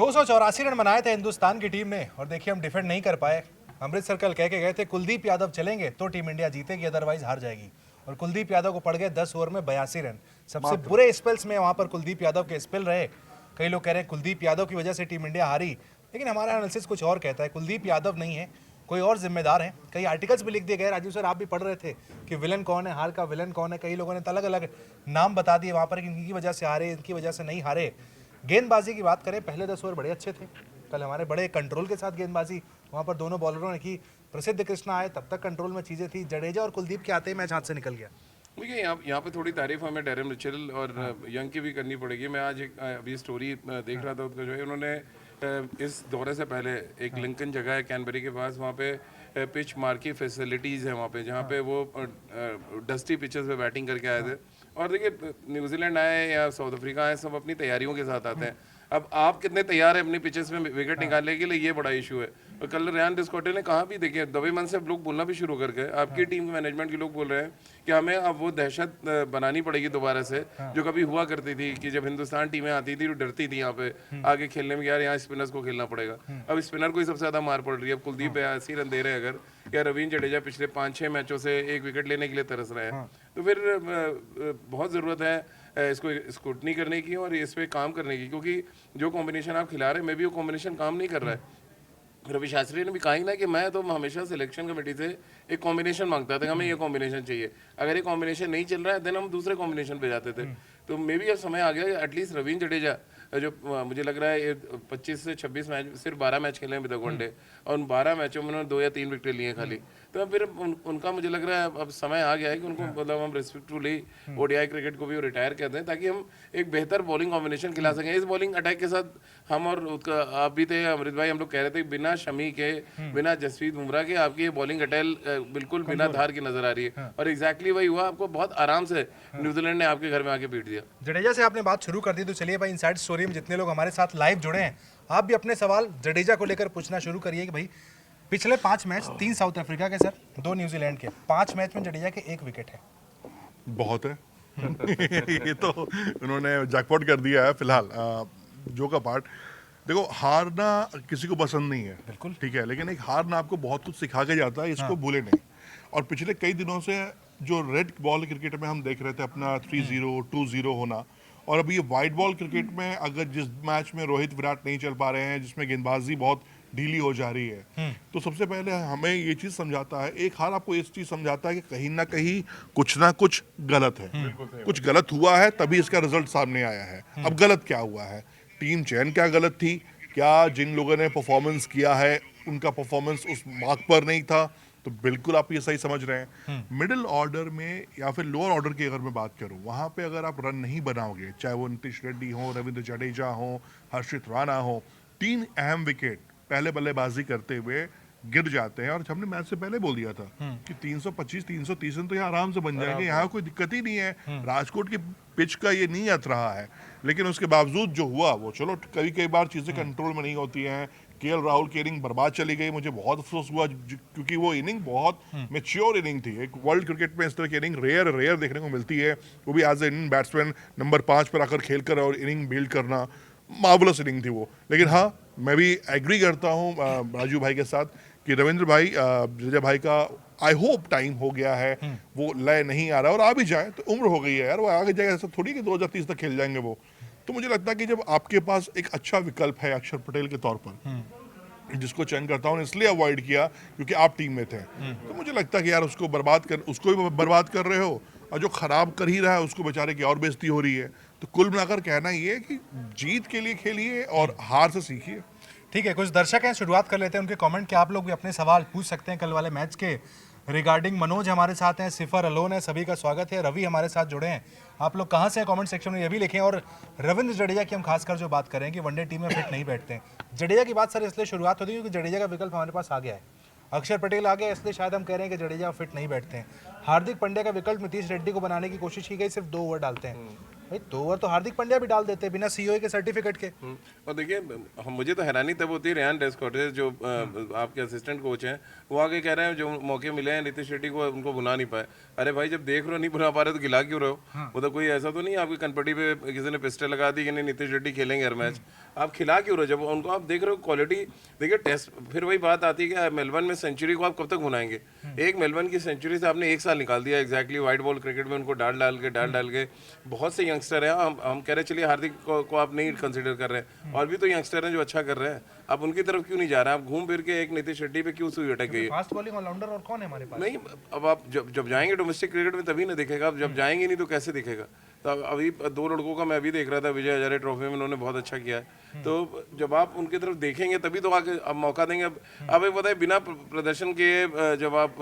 284 run बनाए थे हिंदुस्तान की टीम ने और देखिए हम डिफेंड नहीं कर पाए। अमृतसर कल कह के गए थे कुलदीप यादव चलेंगे तो टीम इंडिया जीतेगी, अदरवाइज हार जाएगी। और कुलदीप यादव को पड़ गए 10 ओवर में 82 रन। सबसे बुरे स्पेल्स में वहां पर कुलदीप यादव के स्पेल रहे। कई लोग कह रहे हैं कुलदीप यादव की वजह से टीम इंडिया हारी, लेकिन हमारा एनालिसिस कुछ और कहता है। कुलदीप यादव नहीं है, कोई और जिम्मेदार है। कई आर्टिकल्स भी लिख दिए गए, राजीव सर आप भी पढ़ रहे थे कि विलन कौन है, हार का विलन कौन है। कई लोगों ने अलग अलग नाम बता दिए वहां पर कि इनकी वजह से हारे, इनकी वजह से नहीं हारे। गेंदबाजी की बात करें, पहले 10 ओवर बड़े अच्छे थे। कल हमारे बड़े कंट्रोल के साथ गेंदबाजी वहां पर दोनों बॉलरों ने की। प्रसिद्ध कृष्णा आए तब तक कंट्रोल में चीजें थी, जडेजा और कुलदीप के आते ही मैच हाथ से निकल गया। देखिए यहाँ पे थोड़ी तारीफ हमें डेरेन मिचेल और यंग की भी करनी पड़ेगी। मैं आज एक अभी स्टोरी देख रहा था उसका, जो है उन्होंने इस दौरे से पहले एक लिंकन जगह है कैनबरी के पास, वहाँ पे पिच मार की फैसिलिटीज़ है वहाँ पे, जहाँ पे वो डस्टी पिचेस पे बैटिंग करके आए थे। और देखिए न्यूजीलैंड आए या साउथ अफ्रीका आए, सब अपनी तैयारियों के साथ आते हैं। अब आप कितने तैयार हैं अपनी पिचेस में विकेट निकालने के लिए, ये बड़ा इशू है। और कल रेयान डिस्कॉटे ने कहा भी, देखिए दबे मन से अब लोग बोलना भी शुरू कर गए, आपकी टीम के मैनेजमेंट के लोग बोल रहे हैं कि हमें अब वो दहशत बनानी पड़ेगी दोबारा से जो कभी हुआ करती थी कि जब हिंदुस्तान टीमें आती थी तो डरती थी यहाँ पे आगे खेलने में, यार यहाँ स्पिनर्स को खेलना पड़ेगा। अब स्पिनर को ही सबसे ज्यादा मार पड़ रही है। अब कुलदीप 82 रन दे रहे हैं अगर, या रवींद्र जडेजा पिछले 5-6 मैचों से एक विकेट लेने के लिए तरस रहे हैं, तो फिर बहुत ज़रूरत है इसको स्क्रूटनी करने की और इस पर काम करने की, क्योंकि जो कॉम्बिनेशन आप खिला रहे हैं मे भी वो कॉम्बिनेशन काम नहीं कर रहा है। रवि शास्त्री ने भी कहा ही ना कि मैं तो हमेशा सिलेक्शन कमेटी से एक कॉम्बिनेशन मांगता था, हमें ये कॉम्बिनेशन चाहिए, अगर ये कॉम्बिनेशन नहीं चल रहा है देन हम दूसरे कॉम्बिनेशन पे जाते थे। तो मे भी अब समय आ गया एटलीस्ट रवींद्र जडेजा, जो मुझे लग रहा है 25 से 26 मैच, सिर्फ 12 मैच खेले हैं अभी तक वनडे, और उन 12 मैचों में उन्होंने 2 या 3 विकेट लिए खाली। तो फिर उनका मुझे लग रहा है अब समय आ गया है कि उनको मतलब हम रिस्पेक्टफुली ओडीआई क्रिकेट को भी रिटायर कर दें, ताकि हम एक बेहतर बॉलिंग कॉम्बिनेशन खिला सकें। इस बॉलिंग अटैक के साथ हम और आप भी थे अमृत भाई, हम लोग कह रहे थे बिना शमी के, बिना जसप्रीत बुमराह के आपकी ये बॉलिंग अटैक बिल्कुल बिना धार की नजर आ रही है। और एग्जैक्टली वही हुआ, आपको बहुत आराम से न्यूजीलैंड ने आपके घर में आके पीट दिया। जडेजा से आपने बात शुरू कर दी, तो चलिए भाई इनसाइड स्टोरी में जितने लोग हमारे साथ लाइव जुड़े हैं, आप भी अपने सवाल जडेजा को लेकर पूछना शुरू करिए कि भाई पिछले 5 मैच 3 साउथ अफ्रीका के सर, 2 न्यूजीलैंड के, 5 मैच में जडेजा के 1 विकेट है। बहुत है ये तो उन्होंने जैकपॉट कर दिया है फिलहाल। जो का पार्ट देखो, हारना किसी को पसंद नहीं है, बिल्कुल ठीक है, लेकिन एक हारना आपको बहुत कुछ सिखा के जाता है, इसको भूले नहीं। और पिछले कई दिनों से जो रेड बॉल क्रिकेट में हम देख रहे थे अपना 3-0 2-0 होना, और अभी ये वाइट बॉल क्रिकेट में अगर जिस मैच में रोहित विराट नहीं चल पा रहे हैं, जिसमें गेंदबाजी बहुत ढीली हो जा रही है, तो सबसे पहले हमें ये चीज समझाता है, एक हार आपको इस चीज समझाता है कि कहीं ना कुछ गलत है, कुछ गलत हुआ है तभी इसका रिजल्ट सामने आया है। अब गलत क्या हुआ है, टीम चयन क्या गलत थी, क्या जिन लोगों ने परफॉर्मेंस किया है उनका परफॉर्मेंस उस मार्क पर नहीं था, तो बिल्कुल आप ये सही समझ रहे हैं। मिडिल ऑर्डर में या फिर लोअर ऑर्डर की अगर मैं बात करूं, वहां पे अगर आप रन नहीं बनाओगे, चाहे वो नीतीश रेड्डी हो, रविंद्र जडेजा हो, हर्षित राणा हो, 3 अहम विकेट पहले बल्लेबाजी करते हुए गिर जाते हैं। और हमने मैच से पहले बोल दिया था कि 325 330 रन तो यहाँ आराम से बन जाएंगे, यहाँ कोई दिक्कत ही नहीं है। राजकोट की पिच का ये नहीं अत रहा है, लेकिन उसके बावजूद जो हुआ वो चलो, कई बार चीजें कंट्रोल में नहीं होती हैं। केएल राहुल की इनिंग बर्बाद चली गई, मुझे बहुत अफसोस हुआ, क्योंकि वो इनिंग बहुत मैच्योर इनिंग थी। एक वर्ल्ड क्रिकेट में इस तरह की इनिंग रेयर देखने को मिलती है, वो भी as a Indian batsman number 5 पर आकर खेलकर और इनिंग बिल्ड करना, मार्वलस इनिंग थी वो। लेकिन हाँ, मैं भी एग्री करता हूँ राजू भाई के साथ कि रविंद्र भाई, जडेजा भाई का आई होप टाइम हो गया है, वो लय नहीं आ रहा, और आ भी जाए तो उम्र हो गई है यार, वो आगे जाएगा, ऐसा थोड़ी कि 2030 तक खेल जाएंगे वो। तो मुझे लगता है कि जब आपके पास एक अच्छा विकल्प है अक्षर पटेल के तौर पर, जिसको चयन करता हूँ इसलिए अवॉइड किया क्योंकि आप टीम में थे, तो मुझे लगता है कि यार उसको भी बर्बाद कर रहे हो, और जो खराब कर ही रहा है उसको बेचारे की और बेइज्जती हो रही है। तो कुल मिलाकर कहना ये है कि जीत के लिए खेलिए और हार से सीखिए। ठीक है, कुछ दर्शक हैं, शुरुआत कर लेते हैं उनके कमेंट के। आप लोग भी अपने सवाल पूछ सकते हैं कल वाले मैच के रिगार्डिंग। मनोज हमारे साथ हैं, सिफर अलोन है, सभी का स्वागत है। रवि हमारे साथ जुड़े हैं, आप लोग कहाँ से हैं कमेंट सेक्शन में ये भी लिखें। और रविंद्र जडेजा की हम खासकर जो बात करें कि वनडे टीम में फिट नहीं बैठते हैं। जडेजा की बात सर इसलिए शुरुआत होती है क्योंकि जडेजा का विकल्प हमारे पास आ गया है, अक्षर पटेल आ गया, इसलिए शायद हम कह रहे हैं कि जडेजा फिट नहीं बैठते हैं। हार्दिक पांड्या का विकल्प नीतीश रेड्डी को बनाने की कोशिश की गई, सिर्फ 2 ओवर डालते हैं। भाई 2 ओवर तो हार्दिक पांड्या भी डाल देते बिना सीओए के सर्टिफिकेट के। और देखिए मुझे तो हैरानी तब होती है, रेहान डेस्कॉर्टेस जो आपके असिस्टेंट कोच हैं, वो आगे कह रहे हैं जो मौके मिले हैं नीतीश रेड्डी को उनको बुला नहीं पाए। अरे भाई जब देख रहे हो नहीं बुला पा रहे तो खिला क्यों रहे हो? वो तो कोई ऐसा तो नहीं है आपकी कनपट्टी पे किसी ने पिस्टल लगा दी कि नहीं नीतीश रेड्डी खेलेंगे हर मैच, आप खिला क्यों रहे हो? जब उनको आप देख रहे हो क्वालिटी, देखिए टेस्ट फिर वही बात आती है कि मेलबर्न में सेंचुरी को आप कब तक भुनाएंगे? एक मेलबर्न की सेंचुरी से आपने 1 साल निकाल दिया एग्जैक्टली वाइट बॉल क्रिकेट में, उनको डाल डाल के बहुत से यंगस्टर हैं। हम कह रहे चलिए हार्दिक को आप नहीं कंसिडर कर रहे हैं, और भी तो यंगस्टर हैं जो अच्छा कर रहे हैं, आप उनकी तरफ क्यों नहीं जा रहे हैं? आप घूम फिर के एक नीतीश रेड्डी पे क्यों सुई अटक गई है? फास्ट बॉलिंग ऑलराउंडर और कौन है हमारे पास? नहीं, अब आप जब जाएंगे डोमेस्टिक क्रिकेट में तभी ना दिखेगा, अब जब जाएंगे नहीं तो कैसे दिखेगा? तो अभी 2 लड़कों का मैं अभी देख रहा था, विजय हजारे ट्रॉफी में उन्होंने बहुत अच्छा किया है, तो जब आप उनकी तरफ देखेंगे तभी तो आगे अब मौका देंगे। अब एक पता है बिना प्रदर्शन के जब आप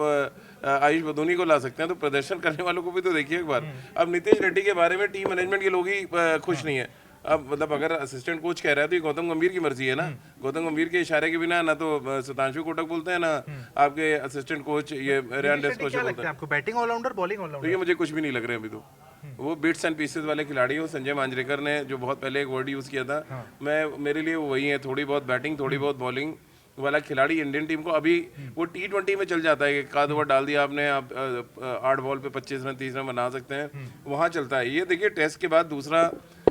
आयुष बदूनी को ला सकते हैं तो प्रदर्शन करने वालों को भी तो देखिए एक बार। अब नीतीश रेड्डी के बारे में टीम मैनेजमेंट के लोग ही खुश नहीं है। अब मतलब अगर असिस्टेंट कोच कह रहा है तो ये गौतम गंभीर की मर्जी है ना, गौतम गंभीर के इशारे के बिना ना तो सुधांशु कोटक बोलते हैं ना आपके असिस्टेंट कोच ये रेहान डेस्कॉर्टेस बोलते हैं। आपको बैटिंग ऑलराउंडर बॉलिंग ऑलराउंडर? देखिए मुझे कुछ भी नहीं लग रहे अभी तो, वो बिट्स एंड पीसेस वाले खिलाड़ी हो। संजय मांजरेकर ने जो बहुत पहले एक वर्ड यूज़ किया था, मेरे लिए वो वही है, थोड़ी बहुत बैटिंग थोड़ी बहुत बॉलिंग वाला खिलाड़ी इंडियन टीम को अभी वो T20 में चल जाता है कि एक आध ओवर डाल दिया आपने, आप 8 बॉल पे 25 रन 30 रन बना सकते हैं, वहाँ चलता है। ये देखिए टेस्ट के बाद दूसरा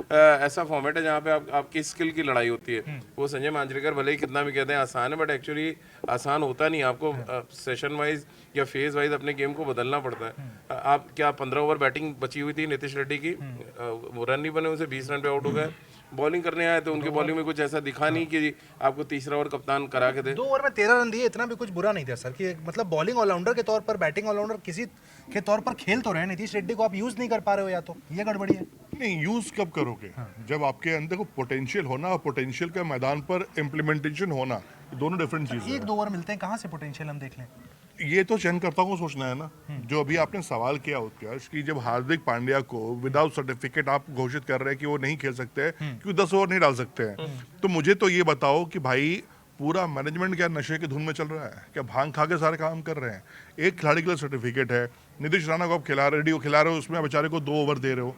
ऐसा फॉर्मेट है जहाँ पे आपकी स्किल की लड़ाई होती है। वो संजय मांजरेकर भले ही कितना भी कहते हैं आसान है, बट एक्चुअली आसान होता नहीं। आपको सेशन वाइज या फेज वाइज अपने गेम को बदलना पड़ता है। आप क्या 15 ओवर बैटिंग बची हुई थी नीतीश रेड्डी की, वो रन नहीं बने, उसे 20 रन पे आउट हो गए। बॉलिंग करने आए तो उनके बॉलिंग में कुछ ऐसा दिखा नहीं कि आपको तीसरा ओवर कप्तान करा के दे। 2 ओवर में 13 रन दिए, इतना भी कुछ बुरा नहीं था सर कि मतलब बॉलिंग ऑलराउंडर के तौर पर, बैटिंग ऑलराउंडर किसी के तौर पर खेल तो रहे हैं, नीतीश रेड्डी को आप यूज नहीं कर पा रहे हो, या तो ये गड़बड़ी है। नहीं, यूज कब करोगे? जब आपके अंदर को पोटेंशियल होना और पोटेंशियल का मैदान पर इम्प्लीमेंटेशन होना, दोनों डिफरेंट चीजें हैं। 1-2 ओवर मिलते हैं, कहाँ से पोटेंशियल हम देख लें? ये तो चयनकर्ताओं को सोचना है ना। जो अभी आपने सवाल किया उत्कर्ष कि जब हार्दिक पांड्या को विदाउट सर्टिफिकेट आप घोषित कर रहे हैं कि वो नहीं खेल सकते, क्यों 10 ओवर नहीं डाल सकते हैं, तो मुझे तो ये बताओ कि भाई पूरा मैनेजमेंट क्या नशे की धुन में चल रहा है? क्या भांग खा के सारे काम कर रहे हैं? एक खिलाड़ी के लिए सर्टिफिकेट है, नीतीश राणा को आप रेड्डी को खिला रहे हो, उसमें बेचारे को 2 ओवर दे रहे हो।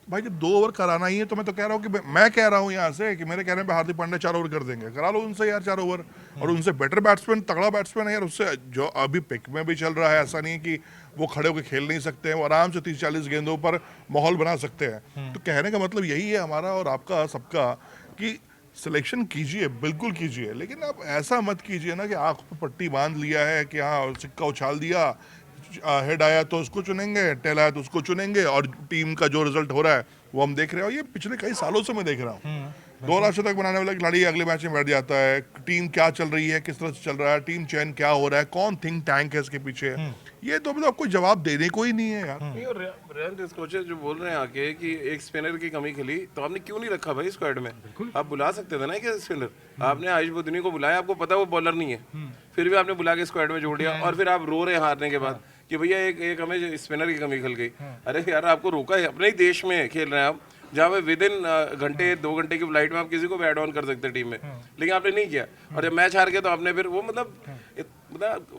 भाई जब 2 ओवर कराना ही है तो मैं तो कह रहा हूँ कि मैं कह रहा हूँ यहाँ से कि मेरे कहने पे हार्दिक पांड्या 4 ओवर कर देंगे, करा लो उनसे यार 4 ओवर। और उनसे बेटर बैट्समैन, तगड़ा बैट्समैन है यार, उससे जो अभी पिक में भी चल रहा है, ऐसा नहीं है कि वो खड़े होकर खेल नहीं सकते हैं, वो आराम से 30-40 गेंदों पर माहौल बना सकते हैं। तो कहने का मतलब यही है हमारा और आपका सबका कि सिलेक्शन कीजिए, बिल्कुल कीजिए, लेकिन आप ऐसा मत कीजिए ना कि आंख पर पट्टी बांध लिया है कि हाँ सिक्का उछाल दिया, हेड आया तो उसको चुनेंगे, टेल आया तो उसको चुनेंगे, और टीम का जो रिजल्ट हो रहा है वो हम देख रहे हो। ये पिछले कई सालों से मैं देख रहा हूँ। 2 लाख तक बनाने वाला खिलाड़ी अगले मैच में बैठ जाता है, टीम क्या चल रही है, किस तरह से चल रहा है, टीम चयन क्या हो रहा है, कौन थिंक टैंक है इसके पीछे, ये तो मतलब आपको जवाब देने को ही नहीं है यार। नहीं, और रेहान डेस्कॉर्टेस जो बोल रहे हैं आके कि एक स्पिनर की कमी खिली, तो आपने क्यों नहीं रखा भाई स्क्वाड में? आप बुला सकते थे ना कि स्पिनर, आपने आयुष बदूनी को बुलाया, आपको पता है वो बॉलर नहीं है, फिर भी आपने बुला के स्क्वाड में जोड़ दिया, और फिर आप रो रहे हारने के बाद कि भैया एक हमें स्पिनर की कमी खल गई। अरे यार आपको रोका है, अपने ही देश में खेल रहे हैं आप, जहाँ पे विद इन घंटे 2 घंटे की फ्लाइट में आप किसी को भी ऐड ऑन कर सकते हैं टीम में, लेकिन आपने नहीं किया। और जब मैच हार गए तो आपने फिर वो मतलब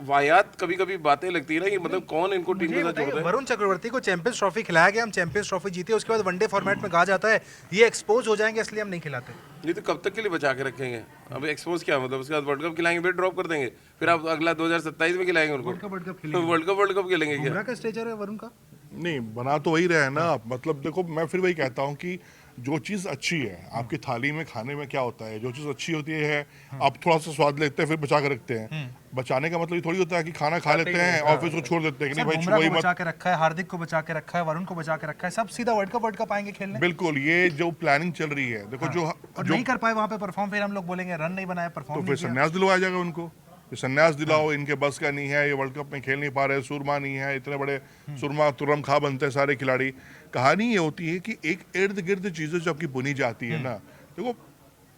वाहियात कभी कभी बातें लगती है ना कि मतलब कौन इनको टीम के साथ जोड़ता है। वरुण चक्रवर्ती को चैंपियंस ट्रॉफी खिलाया गया, हम चैंपियंस ट्रॉफी जीते, उसके बाद वनडे फॉर्मेट में कहा जाता है ये एक्सपोज हो जाएंगे इसलिए हम नहीं खिलाते। नहीं तो कब तक के लिए बचा के रखेंगे? अब एक्सपोज क्या मतलब, उसके बाद वर्ल्ड कप खिलाएंगे फिर ड्रॉप कर देंगे, फिर आप अगला 2027 में खिलाएंगे उनको। वर्ल्ड कप खेलेंगे क्या? बुमराह का स्टेचर है वरुण का? नहीं, बना तो वही रहे ना आप। मतलब देखो, मैं फिर वही कहता हूँ कि जो चीज़ अच्छी है आपकी थाली में खाने में क्या होता है, जो चीज़ अच्छी होती है आप थोड़ा सा स्वाद लेते हैं फिर बचा के रखते हैं। बचाने का मतलब ये थोड़ी होता है कि खाना खा लेते हैं और फिर उसको छोड़ देते हैं कि नहीं भाई बुमराह वही को मत। बचा के रखा है, हार्दिक को बचा के रखा है, वरुण को बचा के रखा है, सब सीधा वर्ल्ड कप आएंगे खेलने। बिल्कुल, ये जो प्लानिंग चल रही है देखो, जो और नहीं कर पाए वहां पे परफॉर्म, फिर हम लोग बोलेंगे रन नहीं बनाया, परफॉर्म तो नहीं फिर किया। संन्यास दिलवाया जाएगा उनको, संन्यास दिलाओ, इनके बस का नहीं है, ये वर्ल्ड कप में खेल नहीं पा रहे, सुरमा नहीं है, इतने बड़े सुरमा तुरम खा बनते हैं सारे खिलाड़ी। कहानी ये होती है कि एक इर्द गिर्द चीज़ें जब की बुनी जाती है ना, देखो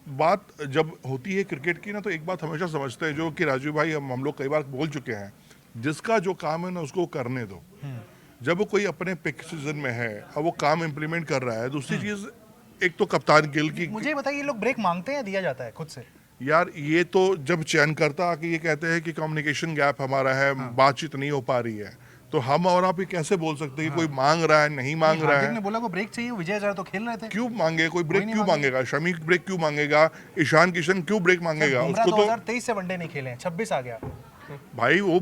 बात जब होती है क्रिकेट की ना, तो एक बात हमेशा समझते हैं जो कि राजीव भाई हम लोग कई बार बोल चुके हैं, जिसका जो काम है ना उसको करने दो। जब वो कोई अपने पिक सीजन में है और वो काम इम्प्लीमेंट कर रहा है, दूसरी चीज़ एक तो कप्तान गिल की, मुझे बताइए ये लोग ब्रेक मांगते हैं, दिया जाता है खुद से? यार ये तो जब चयन करता कि ये कहते हैं कि कम्युनिकेशन गैप हमारा है, बातचीत नहीं हो पा रही है, तो हम और आप ये कैसे बोल सकते हैं कि कोई मांग रहा है नहीं मांग रहा हार्दिक है? ने बोला को ब्रेक चाहिए, विजय हजारे तो खेल रहे थे। क्यों मांगे? कोई ब्रेक क्यों मांगेगा? शमी ब्रेक क्यों मांगेगा? ईशान किशन क्यों ब्रेक मांगेगा? बुमराह उसको तो 2023 से वनडे नहीं खेले हैं, 26 आ गया, भाई वो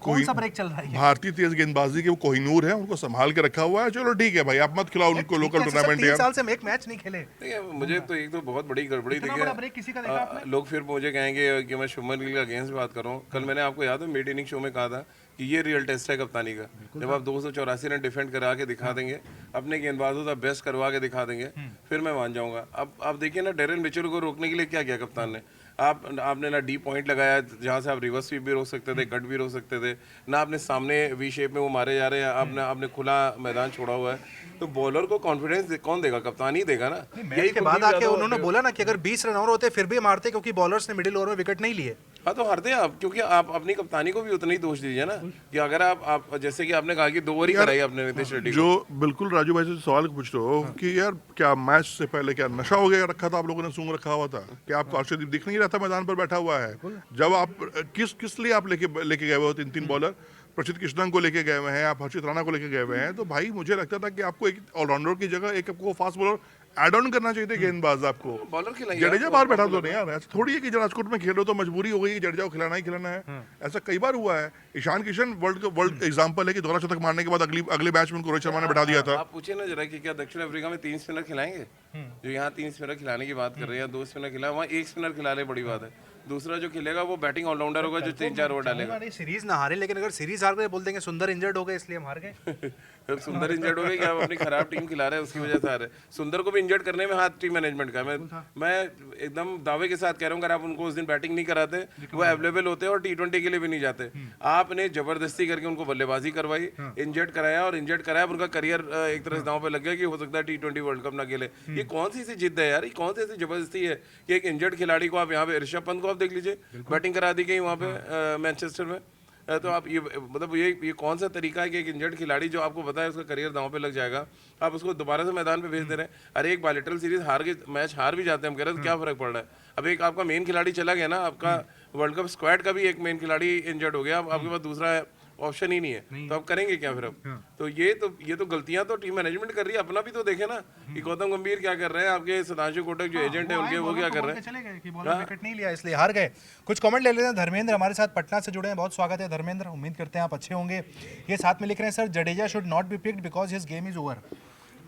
कौन सा ब्रेक चल रहा है? भारतीय तेज गेंदबाजी के वो कोहिनूर है, उनको संभाल के रखा हुआ है। चलो ठीक है भाई, आप मत खिलाओ उनको लोकल टूर्नामेंट 3 यार। साल से हम एक मैच नहीं खेले। देखिए मुझे तो एक तो बहुत बड़ी गड़बड़ी इतना बड़ा ब्रेक किसी का देखा आपने? लोग फिर मुझे कहेंगे कि मैं शुभमन गिल के अगेंस्ट बात कर रहा हूँ। कल मैंने आपको याद है मिड इनिंग शो में कहा था कि ये रियल टेस्ट है कप्तानी का। जब आप 284 रन डिफेंड करा के दिखा देंगे, अपने गेंदबाजों का बेस्ट करवा के दिखा देंगे, फिर मैं मान जाऊंगा। अब आप देखिए ना, डेरेन मिचेल को रोकने के लिए क्या किया कप्तान ने। आपने ना डी पॉइंट लगाया जहाँ से आप रिवर्स स्वीप भी रोक सकते थे, कट भी रोक सकते थे, ना आपने सामने वी शेप में वो मारे जा रहे हैं, आपने खुला मैदान छोड़ा हुआ है। तो बॉलर को कॉन्फिडेंस कौन देगा? कप्तान ही देगा ना। मैच के बाद आके उन्होंने बोला ना कि अगर 20 रन और होते फिर भी मारते, क्योंकि बॉलर्स ने मिडिल ओवर में विकेट नहीं लिए। हाँ तो हारते हैं आप, क्योंकि आप अपनी कप्तानी को भी उतना ही दोष दीजिए ना कि अगर आप जैसे कि आपने कहा कि 2 ओवर ही कराई आपने नीतीश रेड्डी को। जो बिल्कुल राजू भाई से सवाल पूछ रहे हो कि यार क्या मैच से पहले क्या नशा हो गया रखा था आप लोगों ने, सूंघ रखा हुआ था कि आपको अर्शदीप दिख नहीं रहा था मैदान पर बैठा हुआ है? जब आप किस लिए आप लेके गए हुए हो 3 बॉलर? प्रसिद्ध कृष्णन को लेके गए हुए हैं, आप हर्षित राणा को लेके गए हुए हैं। तो भाई मुझे लगता था कि आपको एक ऑलराउंडर की जगह एक आपको फास्ट बॉलर ऐड ऑन करना चाहिए था गेंदबाज आपको। बॉलर खिलाइए, जडेजा बाहर बैठा तो नहीं यार, ऐसा थोड़ी है कि राजकोट में खेल रहे हो तो मजबूरी हो गई जडेजा को खिलाना ही खिलाना है। ऐसा कई बार हुआ है। ईशान किशन वर्ल्ड एग्जांपल है कि 12 शतक मारने के बाद अगले मैच में उनको रोहित शर्मा ने बैठा दिया था। आप पूछिए ना जरा कि क्या दक्षिण अफ्रीका में 3 स्पिनर खिलाएंगे? जो यहाँ 3 स्पिनर खिलाने की बात कर रहे हैं, 2 स्पिनर खिलाए, वहाँ 1 स्पिनर खिला ले, बड़ी बात है। दूसरा जो खेलेगा वो बैटिंग ऑलराउंडर होगा जो 3-4 ओवर डालेगा। सीरीज ना हारे, लेकिन अगर सीरीज हार गए बोल देंगे सुंदर इंजर्ड हो गए इसलिए हम हार गए। अब सुंदर इंजर्ड हो गए क्या? आप अपनी खराब टीम खिला रहे हैं उसकी वजह से आ रहे हैं। सुंदर को भी इंजर्ड करने में हाथ टीम मैनेजमेंट का। मैं एकदम दावे के साथ कह रहा हूँ, अगर आप उनको उस दिन बैटिंग नहीं कराते, वो अवेलेबल होते और T20 के लिए भी नहीं जाते। आपने जबरदस्ती करके उनको बल्लेबाजी करवाई, इंजर्ड कराया, और इंजर्ड कराया उनका करियर एक तरह से दांव पे लग गया कि हो सकता है T20 वर्ल्ड कप ना खेले। ये कौन सी ऐसी जिद है यार? ये कौन सी ऐसी जबरदस्ती है कि एक इंजर्ड खिलाड़ी को आप यहाँ पे, ऋषभ पंत को आप देख लीजिए, बैटिंग करा दी गई वहाँ पे मैनचेस्टर में। तो आप ये मतलब ये कौन सा तरीका है कि एक इंजर्ड खिलाड़ी जो आपको पता है उसका करियर दांव पे लग जाएगा, आप उसको दोबारा से मैदान पे भेज दे रहे हैं? अरे एक बायलैटरल सीरीज मैच हार भी जाते हैं, हम कह रहे हैं तो क्या फर्क पड़ रहा है? अब एक आपका मेन खिलाड़ी चला गया ना, आपका वर्ल्ड कप स्क्वाड का भी एक मेन खिलाड़ी इंजर्ड हो गया, अब आपके पास दूसरा ऑप्शन ही नहीं है, तो आप करेंगे क्या फिर? अब तो ये तो गलतियां तो टीम मैनेजमेंट कर रही है। अपना भी तो देखे ना कि गौतम गंभीर क्या कर रहे हैं, आपके सुधांशु कोटक जो एजेंट है उनके, वो क्या कर रहे हैं? चले गए कि बॉलर विकेट नहीं लिया इसलिए हार गए। कुछ कमेंट ले लेते हैं। धर्मेंद्र हमारे साथ पटना से जुड़े हैं, बहुत स्वागत है धर्मेंद्र, उम्मीद करते हैं आप अच्छे होंगे। ये साथ में लिख रहे हैं, sir Jadeja should not be picked because his game is over.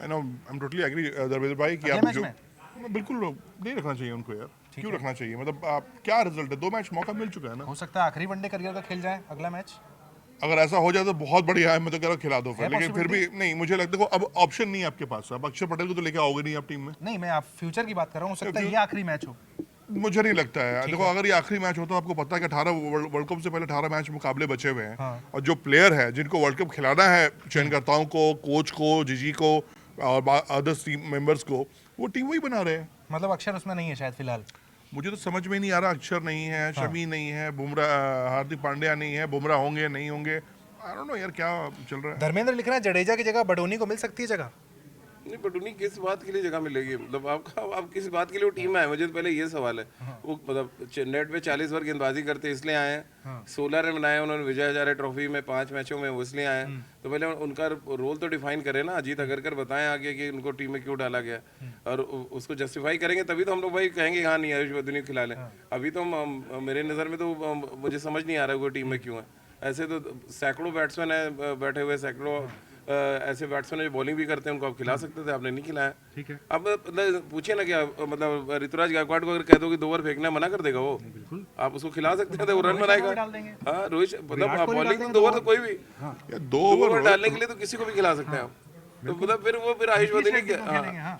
I know, I am totally agree Dharmendra भाई कि आप जो बिल्कुल नहीं रखना चाहिए उनको यार। क्यों रखना चाहिए? मतलब आप क्या रिजल्ट है? 2 मैच मौका मिल चुका है ना। हो सकता है आखिरी वनडे करियर का खेल जाए अगला मैच। अगर ऐसा हो जाए तो बहुत बढ़िया है, मैं तो कह रहा हूँ खिला दो फिर। लेकिन फिर भी नहीं, मुझे लगता है अब ऑप्शन नहीं है आपके पास। अब अक्षर पटेल को तो लेके आओगे नहीं आप टीम में। नहीं, मैं आप फ्यूचर की बात कर रहा हूँ, हो सकता है ये आखिरी मैच हो। मुझे नहीं लगता है। देखो अगर ये आखिरी मैच हो तो आपको पता है कि 18 वर्ल्ड कप से पहले 18 मैच मुकाबले बचे हुए हैं। और जो प्लेयर है जिनको वर्ल्ड कप खिलाना है, चयनकर्ताओं को, कोच को, जीजी को और अदर टीम मेंबर्स को, वो टीम वही बना रहे हैं। मतलब अक्षर उसमें नहीं है शायद फिलहाल। मुझे तो समझ में नहीं आ रहा। अक्षर नहीं है, शमी नहीं है, बुमराह, हार्दिक पांड्या नहीं है, बुमराह होंगे नहीं होंगे, आई डोंट नो यार क्या चल रहा है। धर्मेंद्र लिख रहा है जडेजा की जगह बडोनी को मिल सकती है जगह। नहीं, बटूनी किस बात के लिए जगह मिलेगी? मतलब आप किस बात के लिए वो टीम में आए? मुझे तो पहले ये सवाल है। वो मतलब नेट पे 40 ओवर गेंदबाजी करते इसलिए आए हैं, 16 रन बनाए उन्होंने विजय हजारे ट्रॉफी में 5 मैचों में, वो इसलिए आए हैं। तो पहले उनका रोल तो डिफाइन करें ना, अजीत अगरकर बताएं आगे कि उनको टीम में क्यों डाला गया, और उसको जस्टिफाई करेंगे तभी तो हम लोग भाई कहेंगे हाँ नहीं आयुष बदूनी खिला लें। अभी तो मेरे नज़र में तो मुझे समझ नहीं आ रहा है वो टीम में क्यों है। ऐसे तो सैकड़ों बैट्समैन है बैठे हुए, सैकड़ों ऐसे बैट्समैन जो बॉलिंग भी करते हैं, उनको आप खिला सकते थे, आपने नहीं खिलाया। ठीक है, अब मतलब पूछिए ना क्या, मतलब ऋतुराज गायकवाड़ को अगर कह दो कि 2 ओवर फेंकना मना कर देगा वो? आप उसको खिला सकते थे, वो रन बनाएगा। हाँ रोहित, मतलब बॉलिंग में 2 ओवर तो कोई भी 2 ओवर डालने के लिए तो किसी को भी खिला सकते हैं आप। तो मतलब फिर आयुष बदीनी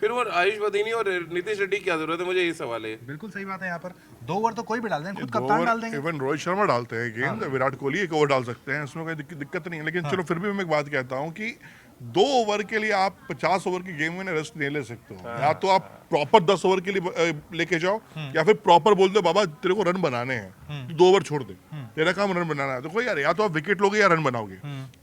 फिर वो आयुष बदीनी और नीतीश रेड्डी क्या जरूरत है? मुझे ये सवाल है। बिल्कुल सही बात है। यहाँ पर 2 ओवर तो कोई भी डाल देंगे, खुद कप्तान डाल देंगे। इवन रोहित शर्मा डालते हैं गेंद, विराट कोहली 1 ओवर डाल सकते हैं, इसमें कोई दिक्कत नहीं है। लेकिन चलो फिर भी मैं एक बात कहता हूँ कि 2 ओवर के लिए आप 50 ओवर की गेम में रेस्ट नहीं ले सकते हो। या तो आप प्रॉपर 10 ओवर के लिए लेके जाओ, या फिर प्रॉपर बोल दो बाबा तेरे को रन बनाने हैं, 2 ओवर छोड़ दे। तेरा काम रन बनाना है। देखो यार, या तो आप विकेट लोगे या रन बनाओगे,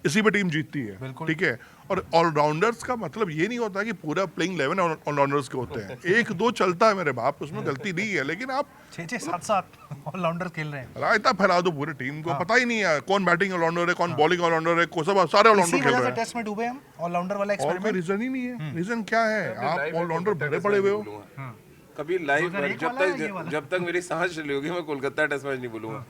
इसी पे टीम जीतती है, ठीक है। और ऑलराउंडर्स का मतलब ये नहीं होता कि पूरा प्लेइंग 11 ऑलराउंडर्स के होते हैं, एक दो चलता है मेरे बाप, उसमें गलती नहीं है, लेकिन आप 6-6 7-7 ऑलराउंडर खेल रहे हैं। रायता फैला दो पूरी टीम को, पता ही नहीं है कौन बैटिंग ऑलराउंडर है, कौन बॉलिंग ऑलराउंडर है, सब सारे ऑलराउंडर इसी खेल वजह रहे से हैं। टेस्ट में डूबे हम, ऑलराउंडर वाला और कोई एक्सपेरिमेंट। रीजन ही नहीं है। रीजन क्या है? आप ऑलराउंडर भरे पड़े हुए हो। कभी लाइव 2001 जब वाला है ये तक वाला? जब तक मेरी सांस चली होगी मैं कोलकाता टेस्ट मैच नहीं भूलूंगा।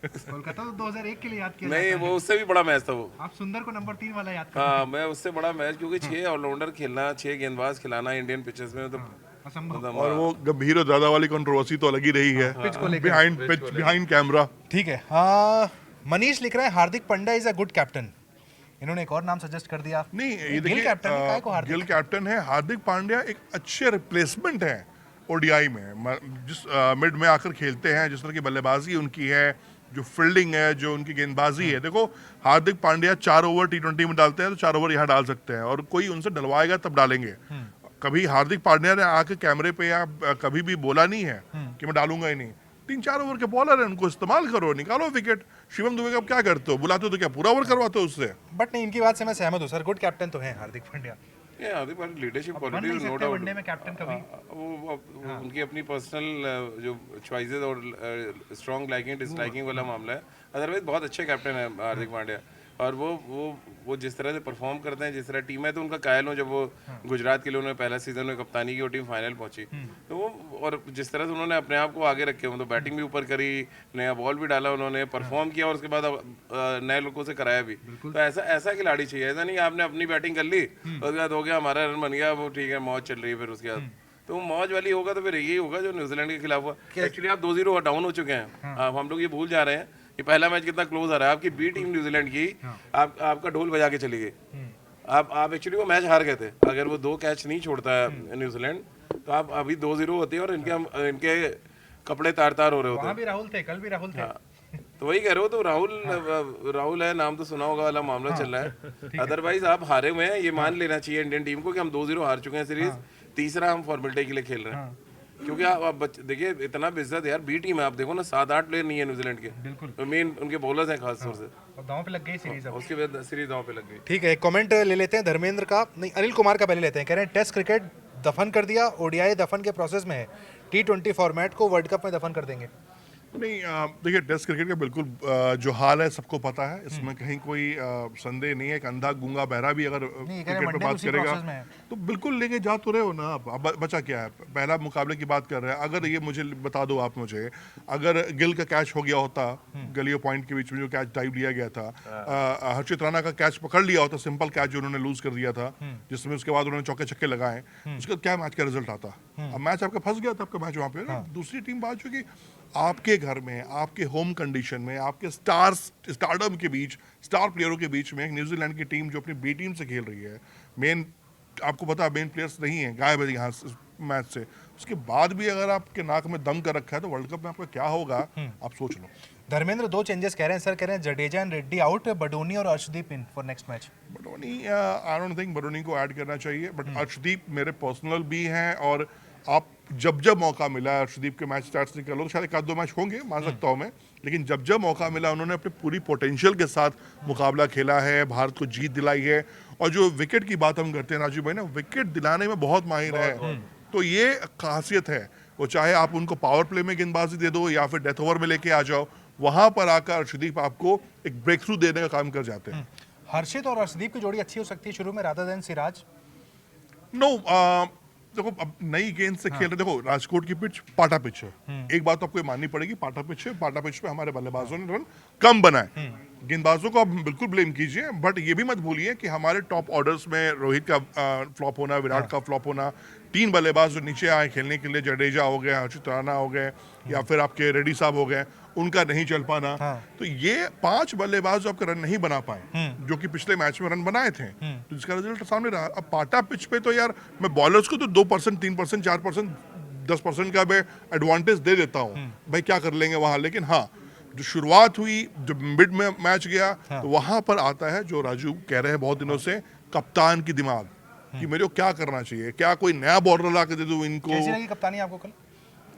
कोलकाता तो 2001 के लिए याद किया नहीं, जाता वो उससे भी बड़ा मैच था वो। है। आप सुंदर को नंबर 3 वाला याद कर। हाँ, मैं उससे बड़ा मैच, क्योंकि 6 ऑलराउंडर खेलना, 6 गेंदबाज खिलाना इंडियन पिचेस में, तो असंभव। मतलब और वो गंभीर और दादा वाली कंट्रोवर्सी तो अलग ही रही है, बिहाइंड पिच, बिहाइंड कैमरा। ठीक है। मनीष लिख रहे हैं Hardik Pandya is a good captain. इन्होंने एक और नाम सजेस्ट कर दिया। नहीं, ये गिल देखिए, कैप्टन है, काहे को हार्दिक? गिल कैप्टन है, हार्दिक पांड्या एक अच्छे रिप्लेसमेंट है ओडीआई में। जिस मिड में आकर खेलते हैं, जिस तरह की बल्लेबाजी उनकी है, जो फील्डिंग है, जो उनकी गेंदबाजी है। देखो, हार्दिक पांड्या 4 ओवर T20 में डालते हैं तो 4 ओवर यहाँ डाल सकते हैं, और कोई उनसे डलवाएगा तब डालेंगे। कभी हार्दिक पांड्या ने आके कैमरे पे या कभी भी बोला नहीं है कि मैं डालूंगा ही नहीं। 3-4 ओवर के बॉलर है, उनको इस्तेमाल करो, निकालो विकेट। शिवम दुबे का क्या करते हो? बुलाते हो तो क्या पूरा ओवर करवाते हो उससे? बट नहीं, इनकी बात से मैं सहमत हूँ सर, गुड कैप्टन तो है हार्दिक पांड्या। ये हार्दिक पांड्या लीडरशिप बन क्वालिटी, नहीं नो सकते डाउट। वनडे में कैप्टन कभी। वो उनकी अपनी पर्सनल जो चॉइसेस और स्ट्रॉन्ग लाइकिंग डिसलाइकिंग वाला मामला है। अदरवाइज बहुत अच्छे कैप्टन है हार्दिक पांड्या, और वो जिस तरह से परफॉर्म करते हैं, जिस तरह टीम है, तो उनका कायल हूँ। जब वो गुजरात के लिए उन्होंने पहला सीजन में कप्तानी की, वो टीम फाइनल पहुंची, तो वो, और जिस तरह से उन्होंने अपने आप को आगे रखे, मतलब बैटिंग भी ऊपर करी, नया बॉल भी डाला उन्होंने, परफॉर्म किया, और उसके बाद नए लोगों से कराया भी। तो ऐसा खिलाड़ी चाहिए। ऐसा नहीं आपने अपनी बैटिंग कर ली, उसके बाद हो गया हमारा रन बन गया, वो ठीक है, मौज चल रही है, फिर उसके बाद तो वो मौज वाली होगा, तो फिर यही होगा जो न्यूजीलैंड के खिलाफ हुआ। एक्चुअली आप 2-0 डाउन हो चुके हैं, हम लोग ये भूल जा रहे हैं कि पहला मैच कितना क्लोज आ रहा है। आपकी बी टीम न्यूजीलैंड की आपका ढोल बजा के चली गई। आप एक्चुअली वो मैच हार गए थे। अगर वो 2 कैच नहीं छोड़ता है न्यूजीलैंड, तो आप अभी 2-0 होते हैं, और इनके कपड़े तार तार हो रहे होते वहाँ भी राहुल थे, कल भी राहुल थे। तो वही कह रहे हो। तो राहुल है, नाम तो सुना होगा, वाला मामला चल रहा है। अदरवाइज आप हारे हुए हैं, ये मान लेना चाहिए इंडियन टीम को कि हम 2-0 हार चुके हैं सीरीज। तीसरा हम फॉर्मेलिटी के लिए खेल रहे हैं, क्योंकि आप देखिए, इतना बेइज्जत यार, बी टीम है, आप देखो ना, 7-8 प्लेयर नहीं है न्यूजीलैंड के, तो मेन उनके बॉलर्स हैं खास तौर से, और दांव पे लग गई सीरीज अब। उसके बाद सीरीज दांव पे लग गई। ठीक है, एक कमेंट ले लेते हैं धर्मेंद्र का, नहीं अनिल कुमार का पहले लेते हैं। कह रहे हैं टेस्ट क्रिकेट दफन कर दिया, ओडीआई दफन के प्रोसेस में है, T20 फॉर्मेट को वर्ल्ड कप में दफन कर देंगे। नहीं, देखिए, टेस्ट क्रिकेट का बिल्कुल जो हाल है सबको पता है, इसमें कहीं कोई संदेह नहीं है कि अंधा गूंगा बहरा भी अगर क्रिकेट पे बात करेगा तो बिल्कुल लेके जा तो रहे हो ना आप। अब बचा क्या है? पहला मुकाबले की बात कर रहे हैं। अगर ये मुझे बता दो आप मुझे, अगर गिल का कैच हो गया होता, गलियो पॉइंट के बीच में जो कैच टाइप लिया गया था, हर्षित राणा का कैच पकड़ लिया होता, सिंपल कैच जो उन्होंने लूज कर दिया था, जिसमें उसके बाद उन्होंने चौके छक्के लगाए, उसका क्या मैच का रिजल्ट आता? अब मैच आपका फंस गया था, आपका मैच वहां पे। दूसरी टीम बात जो कि आपके घर में, आपके होम कंडीशन में, आपके स्टारडम के बीच, स्टार प्लेयरों के बीच में एक न्यूजीलैंड की टीम जो अपनी बी टीम से खेल रही है, मेन आपको पता है मेन प्लेयर्स नहीं है, गायब है यहाँ मैच से, उसके बाद भी अगर आपके नाक में दम कर रखा है तो वर्ल्ड कप में आपका क्या होगा आप सोच लो। धर्मेंद्र 2 चेंजेस कह रहे हैं सर, कह रहे हैं जडेजा एंड रेड्डी आउट, बडोनी और Arshdeep in for next match. Badoni, I don't think Badoni को ऐड करना चाहिए, बट अर्शदीप मेरे पर्सनल भी हैं, और आप जब मौका मिला, अर्शदीप के मैच स्टार्ट नहीं कर लो, शायद 1-2 मैच होंगे, मान सकता हूँ मैं, लेकिन जब मौका मिला उन्होंने अपने पूरी पोटेंशियल के साथ मुकाबला खेला है, भारत को जीत दिलाई है। और जो विकेट की बात हम करते हैं राजू भाई ना, विकेट दिलाने में बहुत माहिर है, तो ये खासियत है। वो चाहे आप उनको पावर प्ले में गेंदबाजी दे दो या फिर डेथ ओवर में लेके आ जाओ, वहां पर आकर अर्शदीप आपको एक ब्रेक थ्रू देने का काम कर जाते हैं। हर्षित और अर्शदीप की जोड़ी अच्छी हो सकती है शुरू में, रादर देन सिराज। नो, देखो, अब नई गेंद से खेल रहे, देखो राजकोट की पिच पाटा पिच है, एक बात तो आपको माननी पड़ेगी, पाटा पिच है, पाटा पिच पे हमारे बल्लेबाजों ने रन कम बनाए। गेंदबाजों को आप बिल्कुल ब्लेम कीजिए, बट ये भी मत भूलिए कि हमारे टॉप ऑर्डर्स में रोहित का फ्लॉप होना, विराट का फ्लॉप होना, 3 बल्लेबाज जो नीचे आए खेलने के लिए, जडेजा हो गए, हर्षित राणा हो गए, या फिर आपके रेड्डी साहब हो गए, उनका नहीं चल पाना, तो ये 5 बल्लेबाज जो आपके रन नहीं बना पाए, जो कि पिछले मैच में रन बनाए थे, तो जिसका रिजल्ट सामने रहा। अब पाटा पिच पे तो यार मैं बॉलर्स को तो 2%, 3%, 4%, 10% का मैं एडवांटेज दे देता हूँ, भाई क्या कर लेंगे वहां। लेकिन हाँ, जो शुरुआत हुई, जब मिड में मैच गया, तो वहां पर आता है जो राजू कह रहे हैं बहुत दिनों से, कप्तान की दिमाग, कि मेरे को क्या करना चाहिए, क्या कोई नया बॉलर ला के दे दूं इनको। कैसी लगी कप्तानी आपको कल?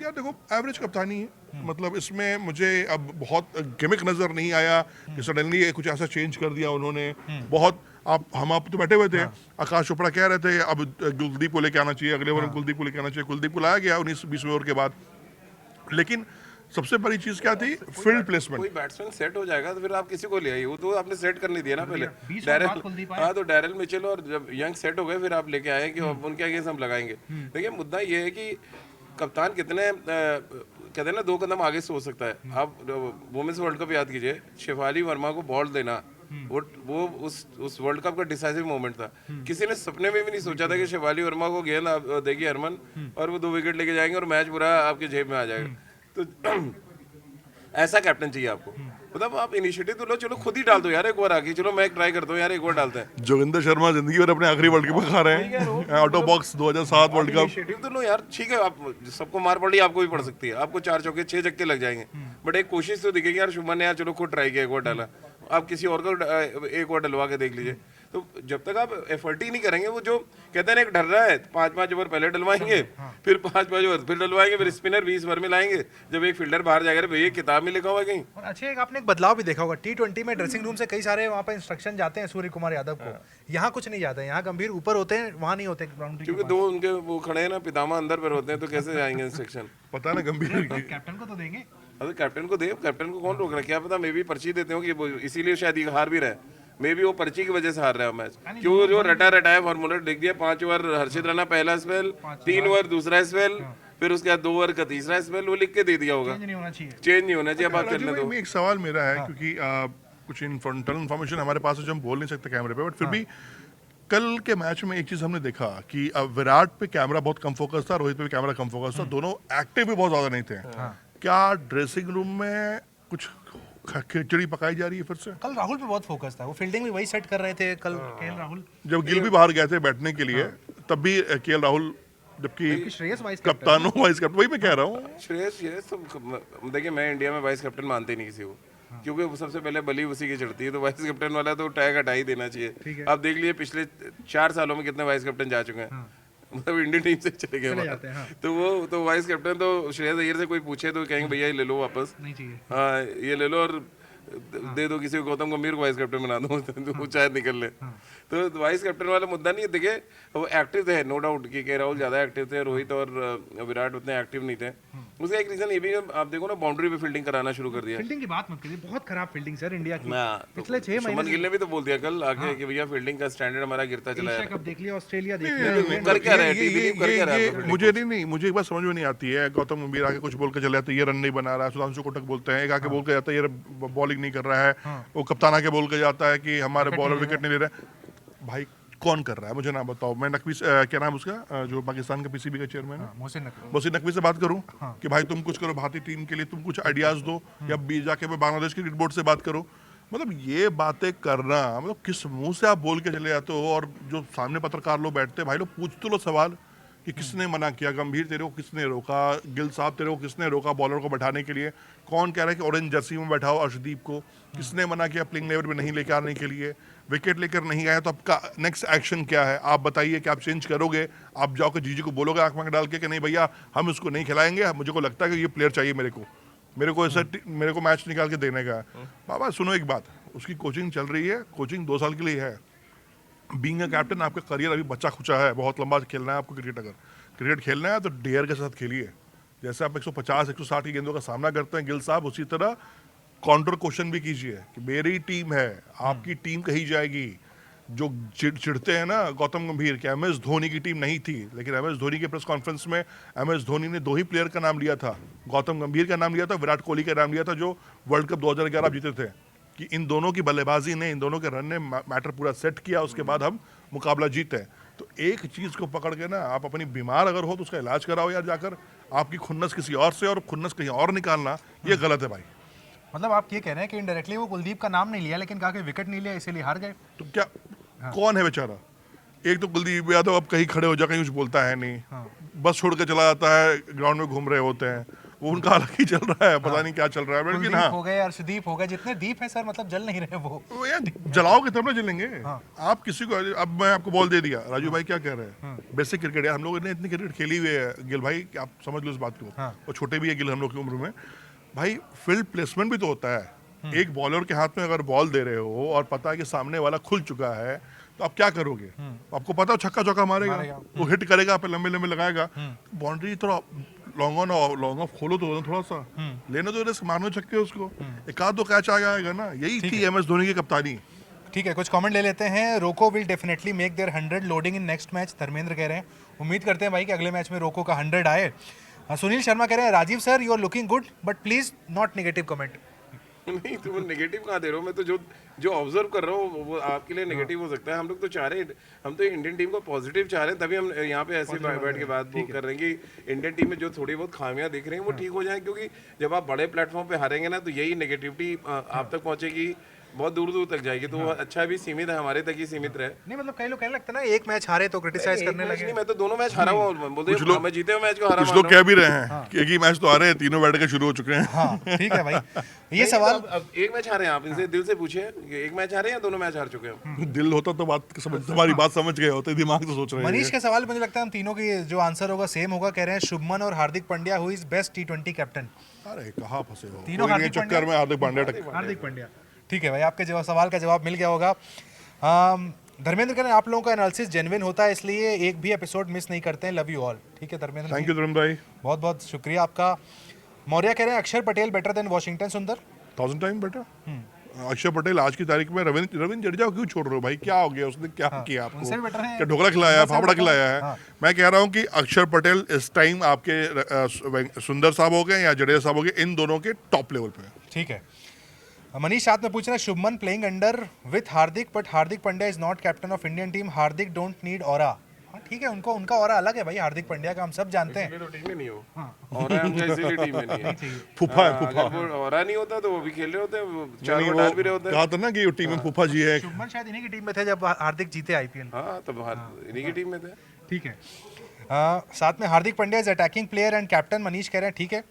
यार देखो, एवरेज कप्तानी है, मतलब इसमें मुझे अब बहुत गिमिक नजर नहीं आया कि सडनली कुछ ऐसा चेंज कर दिया उन्होंने। बहुत आप तो बैठे हुए थे, आकाश चोपड़ा कह रहे थे अब कुलदीप को लेके आना चाहिए, अगले ओवर में कुलदीप को लेके आना चाहिए, कुलदीप को लाया गया 19-20वें ओवर के बाद। लेकिन सबसे बड़ी चीज क्या थी? Field placement. कोई बैट्समैन सेट हो जाएगा तो फिर आप किसी को ले आइए, वो तो आपने सेट करने दिया ना पहले। 20 ओवर बाद कुलदीप डैरेल, हाँ, तो डैरेल मिचेल और जब यंग सेट हो गए फिर आप लेके आए कि अब उनके अगेंस्ट हम लगाएंगे। देखिए मुद्दा ये है कि कप्तान कितने कहते हैं ना 2 कदम आगे सोच सकता है। आप वुमेन्स वर्ल्ड कप याद कीजिए, शेफाली वर्मा को बॉल देना, वो उस वर्ल्ड कप का डिसाइसिव मोमेंट था। किसी ने सपने में भी नहीं सोचा था कि शेफाली वर्मा को गेंद देगी हरमन और वो 2 विकेट लेके जाएंगे और मैच पूरा आपके जेब में आ जाएगा। तो ऐसा कैप्टन चाहिए आपको। मतलब आप इनिशिएटिव तो लो, चलो खुद ही डाल दो यार एक बार आके, चलो मैं ट्राई करता हूँ यार एक बार डालते हैं। जोगिंदर शर्मा जिंदगी भर अपने आखिरी वर्ल्ड कप खा रहे हैं, out of box 2007 world cup. Initiative तो लो यार, ठीक है, आप सबको मार पड़ी आपको भी पड़ सकती है, आपको 4 चौके 6 छक्के लग जाएंगे, बट एक कोशिश तो दिखेगी यार। शुभमन ने यार चलो खुद ट्राई किया, एक बार डाला, आप किसी और को एक बार डलवा के देख लीजिए। तो जब तक आप एफर्ट ही नहीं करेंगे, वो जो कहते हैं ना एक डर रहा है, 5-5 ओवर पहले डलवाएंगे, फिर 5-5 ओवर फिर डलवाएंगे, फिर स्पिनर 20 ओवर में लाएंगे, जब एक फील्डर बाहर जाएगा भैया किताब में लिखा हुआ कहीं। और अच्छे एक आपने एक बदलाव भी देखा होगा, T20 में ड्रेसिंग रूम से कई सारे वहाँ पर इंस्ट्रक्शन जाते हैं सूर्य कुमार यादव को, यहाँ कुछ नहीं जाता है, यहाँ गंभीर ऊपर होते हैं, वहाँ नहीं होते बाउंड्री। क्योंकि 2 उनके वो खड़े हैं ना, पितामा अंदर पर होते हैं, तो कैसे जाएंगे इंस्ट्रक्शन? पता ना गंभीर कैप्टन को तो देंगे। अरे कैप्टन को दे, कैप्टन को कौन रोक रहा है? क्या पता मे भी पर्ची देते हो कि वो इसीलिए शायद ये हार भी रहा है, मे भी वो पर्ची की वजह से हार रहा है मैच। क्यों जो रटा है फॉर्मूला लिख दिया, 5 ओवर हर्षित राणा पहला स्पेल, 3 ओवर दूसरा स्पेल, फिर उसके बाद 2 ओवर का तीसरा स्पेल, वो लिख के दे दिया होगा। चेंज नहीं होना चाहिए, चेंज नहीं होना चाहिए, अब आप करने दो। एक सवाल मेरा है, क्योंकि कुछ इंटरनल इन्फॉर्मेशन हमारे पास है जो हम बोल नहीं सकते कैमरे पे, बट फिर भी कल के मैच में एक चीज हमने देखा कि विराट पे कैमरा बहुत कम फोकस था, रोहित पे भी कैमरा कम फोकस था, दोनों एक्टिव भी बहुत ज्यादा नहीं थे। क्या ड्रेसिंग रूम में कुछ खिचड़ी पकाई जा रही है फिर से? कल राहुल पे बहुत फोकस था, वो फील्डिंग भी वही सेट कर रहे थे कल केएल राहुल। जब गिल भी बाहर गए थे बैठने के लिए, तब भी केएल राहुल, जबकि श्रेयस वाइस कप्तान वाइस कैप्टन, वही मैं कह रहा हूँ। श्रेयस तो देखिए, मैं इंडिया में वाइस कैप्टन मानते ही नहीं किसी को, क्योंकि वो सबसे पहले बली उसी की चढ़ती है, तो वाइस कैप्टन वाला तो टैग हटा ही देना चाहिए। आप देख लिए पिछले 4 सालों में कितने वाइस कैप्टन जा चुके हैं, मतलब इंडियन टीम से चले गए तो वो तो वाइस कैप्टन तो श्रेयस अय्यर से कोई पूछे तो कहेंगे भैया ये ले लो वापस, नहीं चाहिए, हाँ ये ले लो और दे दो किसी को, गौतम गंभीर को वाइस कैप्टन बना दो तो वो शायद निकल ले। तो वाइस कैप्टन वाला मुद्दा नहीं है। देखिए वो एक्टिव थे, नो डाउट कि के राहुल ज़्यादा एक्टिव थे, रोहित और विराट उतने एक्टिव नहीं थे। उसका एक रीज़न ये भी है, आप देखो ना बाउंड्री पे फील्डिंग कराना शुरू कर दिया। फील्डिंग की बात मत करिए, बहुत खराब फील्डिंग सर इंडिया की पिछले 6 शुभमन महीने। गिल ने भी तो बोल दिया कल आके कि भैया फील्डिंग का स्टैंडर्ड हमारा गिरता चला एशिया है। कप देख लिया, ऑस्ट्रेलिया देख लिया, कर क्या रहे हैं, कर क्या रहे हैं? मुझे नहीं, मुझे एक बात समझ में नहीं आती है। गौतम गंभीर आके कुछ बोल के चले जाते हैं, ये रन नहीं बना रहा है, सुधांशु कोटक बोलते हैं, एक आके बोल के जाता है ये बॉलिंग नहीं कर रहा है, वो कप्तान आके बोल के जाता है कि हमारे बॉलर विकेट नहीं ले रहे। भाई कौन कर रहा है मुझे ना बताओ। मैं नकवी क्या नाम उसका, जो पाकिस्तान का पीसीबी का चेयरमैन है, मोहसिन नकवी से बात करूं कि भाई तुम कुछ करो, भारतीय टीम के लिए तुम कुछ आइडियाज दो, या जाके मैं बांग्लादेश क्रिकेट बोर्ड से बात करो। मतलब ये बातें करना, मतलब किस मुंह से आप बोल के चले जाते हो, और जो सामने पत्रकार लोग बैठते हैं, भाई लोग पूछ तो लो सवाल कि किसने मना किया, गंभीर तेरे को किसने रोका, गिल साहब तेरे को किसने रोका बॉलर को बैठाने के लिए, कौन कह रहा है कि ऑरेंज जर्सी में बैठाओ अर्शदीप को, किसने मना किया प्लेइंग लेवल में नहीं लेके आने के लिए, विकेट लेकर नहीं आया तो आपका नेक्स्ट एक्शन क्या है, आप बताइए कि आप चेंज करोगे, आप जाओ के जीजी को बोलोगे आंख में डाल के कि नहीं भैया हम इसको नहीं खिलाएंगे, मुझे को लगता है कि ये प्लेयर चाहिए मेरे को ऐसा मेरे को मैच निकाल के देने का है। बाबा सुनो एक बात, उसकी कोचिंग चल रही है, कोचिंग 2 साल के लिए है। बीइंग अ कैप्टन आपका करियर अभी बच्चा खुचा है, बहुत लंबा खेलना है आपको क्रिकेट। अगर क्रिकेट खेलना है तो डेयर के साथ खेलिए, जैसे आप 150-160 की गेंदों का सामना करते हैं गिल साहब, उसी तरह काउंटर क्वेश्चन भी कीजिए कि मेरी टीम है, आपकी टीम कही जाएगी। जो चिढ़ते हैं ना गौतम गंभीर कि एमएस धोनी की टीम नहीं थी, लेकिन एमएस धोनी के प्रेस कॉन्फ्रेंस में एमएस धोनी ने 2 ही प्लेयर का नाम लिया था, गौतम गंभीर का नाम लिया था, विराट कोहली का नाम लिया था, जो वर्ल्ड कप 2011 जीते थे, कि इन दोनों की बल्लेबाजी ने, इन दोनों के रन ने मैटर पूरा सेट किया, उसके बाद हम मुकाबला जीते। तो एक चीज को पकड़ के ना, आप अपनी बीमार अगर हो तो उसका इलाज कराओ यार जाकर, आपकी खुन्नस किसी और से और खुन्नस कहीं और निकालना ये गलत है भाई। मतलब आप ये कह रहे हैं कि इनडायरेक्टली वो कुलदीप का नाम नहीं लिया, लेकिन कहा कि विकेट नहीं लिया इसीलिए हार गए। तो क्या कौन है बेचारा? एक तो कुलदीप यादव अब कहीं खड़े हो जा, कहीं कुछ बोलता है नहीं, बस छोड़ के चला जाता है, ग्राउंड में घूम रहे होते हैं। वो उनका अलग ही चल रहा है, पता नहीं क्या चल रहा है, लेकिन कुलदीप हाँ हो गए, अर्शदीप हो गए, जितने दीप हैं सर, मतलब जल नहीं रहे वो। यार जलाओगे तब ना जलेंगे। आप किसी को, अब मैं आपको बॉल दे दिया, राजू भाई क्या कह रहे हैं, बेसिक क्रिकेट है, हम लोगों ने इतनी क्रिकेट खेली हुई है गिल भाई कि आप समझ लो इस बात को, और छोटे भी है गिल हम लोग की उम्र में भाई, फील्ड प्लेसमेंट भी तो होता है। एक बॉलर के हाथ में अगर बॉल दे रहे हो और पता है कि सामने वाला खुल चुका है, तो आप क्या करोगे, आपको पता है छक्का चौका मारेगा, वो हिट करेगा, पे लंबे लंबे लगाएगा, बाउंड्री थोड़ा लॉन्ग ऑफ खोलो तो थोड़ा सा लेने दो रिस्क, मारनो छक्के उसको, एक आध दो कैच आ जाएगा ना। यही थी MS धोनी की कप्तानी। ठीक है, कुछ कमेंट ले लेते हैं। रोको will definitely make their 100 loading in next match, Dharmendra कह रहे हैं। उम्मीद करते हैं भाई कि अगले मैच में रोको का 100 आए। सुनील शर्मा कह रहे हैं Rajeev sir you are looking good but please not negative comment. नहीं तो नेगेटिव कहाँ दे रहा हूँ मैं, तो जो ऑब्जर्व कर रहा हूँ वो आपके लिए नेगेटिव हो सकता है। हम लोग तो चाह रहे हैं, हम तो इंडियन टीम को पॉजिटिव चाह रहे हैं, तभी हम यहाँ पे ऐसे बैठ के बात कर रहे हैं कि इंडियन टीम में जो थोड़ी बहुत खामियां दिख रही हैं वो ठीक हो जाए, क्योंकि जब आप बड़े प्लेटफॉर्म पे हारेंगे ना तो यही नेगेटिविटी आप तक पहुंचेगी, बहुत दूर दूर तक जाएगी। तो वो अच्छा भी सीमित है, हमारे तक ही सीमित रहे। नहीं मतलब कई लोग कहने लगते हैं ना एक मैच हारे तो क्रिटिसाइज करने लगे। नहीं, मैं तो दोनों मैच हारा हुआ बोलते हैं, मैं जीते हुए मैच को हारा कुछ लोग कह भी रहे हैं कि एक ही मैच तो आ रहे हैं, तीनों बैठ के शुरू हो चुके हैं। हाँ ठीक है भाई, ये सवाल अब एक मैच हारे हैं, आप इनसे दिल से पूछे एक मैच हारे हैं या दोनों मैच हार चुके हैं। दिल होता तो बात समझ, तुम्हारी बात समझ गए होते, दिमाग तो सोच रहे हैं। मनीष के सवाल मुझे लगता है हम तीनों की जो आंसर होगा सेम होगा। कह रहे हैं शुभमन और Hardik Pandya who is best T20 captain. अरे कहाँ फंसे हो तीनों कोई नहीं, हार्दिक चक्कर में हार्दिक पांड्या हार्दिक पांड्या। ठीक है भाई, आपके जवाब सवाल का जवाब मिल गया होगा। धर्मेंद्र कह रहे हैं आप लोगों का एनालिसिस जेन्युइन होता है, इसलिए एक भी एपिसोड मिस नहीं करते हैं, लव यू ऑल। ठीक है धर्मेंद्र, थैंक यू धर्मेंद्र भाई, बहुत बहुत शुक्रिया आपका। मौर्य कह रहे हैं अक्षर पटेल बेटर देन वॉशिंगटन सुंदर। 1000 टाइम बेटा। अक्षर पटेल आज की तारीख में रविंद्र जडेजा को क्यों छोड़ रहे हो भाई, क्या हो गया, उसने क्या किया आपको, उनसे भी better है। क्या ढोकला खिलाया है, फाफड़ा खिलाया है। हाँ। मैं कह रहा हूँ कि अक्षर पटेल इस टाइम आपके सुंदर साहब हो गए या जडेजा साहब हो गए, इन दोनों के टॉप लेवल पे। ठीक है, मनीष साथ में पूछ रहे हैं Shubman playing under with Hardik but Hardik Pandya is not captain of Indian team, Hardik don't need aura. हाँ ठीक है, उनका ऑरा अलग है भाई हार्दिक पांड्या का, हम सब जानते हैं। तो टीम में नहीं हो और इसीलिए टीम में नहीं है। फूफा है, फूफा। अगर वो और नहीं होता तो वो भी खेल रहे होते हैं, वो चार वो डाल भी रहे होते हैं। कहा था ना कि टीम में फूफा जी है। शुभमन शायद इन्हीं की टीम में थे जब हार्दिक जीते IPL। हाँ तो इन्हीं की टीम में थे। ठीक है, साथ में Hardik Pandya is attacking player and captain, Manish कह रहे हैं ठीक है।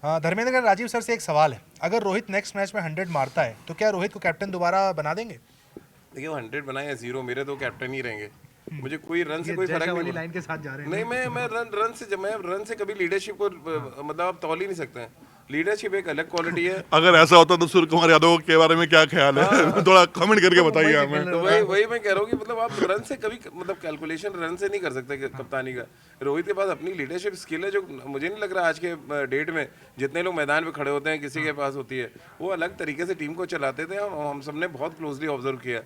धर्मेंद्र का राजीव सर से एक सवाल है, अगर रोहित नेक्स्ट मैच में 100 मारता है तो क्या रोहित को कैप्टन दोबारा बना देंगे? देखिए वो 100 बनाए या 0, मेरे तो कैप्टन ही रहेंगे। मुझे कोई रन से कोई फर्क नहीं पड़ता। लाइन के साथ जा रहे हैं। नहीं, मैं रन से कभी लीडरशिप को मतलब आप तौल ही नहीं सकते हैं। लीडरशिप एक अलग क्वालिटी है। अगर ऐसा होता तो सूर्य कुमार यादव के बारे में क्या ख्याल है, थोड़ा कमेंट करके बताइए हमें। तो वही मैं कह रहा हूँ कि मतलब आप रन से कभी मतलब कैलकुलेशन रन से नहीं कर सकते कप्तानी का। रोहित के पास अपनी लीडरशिप स्किल है जो मुझे नहीं लग रहा आज के डेट में जितने लोग मैदान में खड़े होते हैं किसी के पास होती है। वो अलग तरीके से टीम को चलाते थे, हम सबने बहुत क्लोजली ऑब्जर्व किया।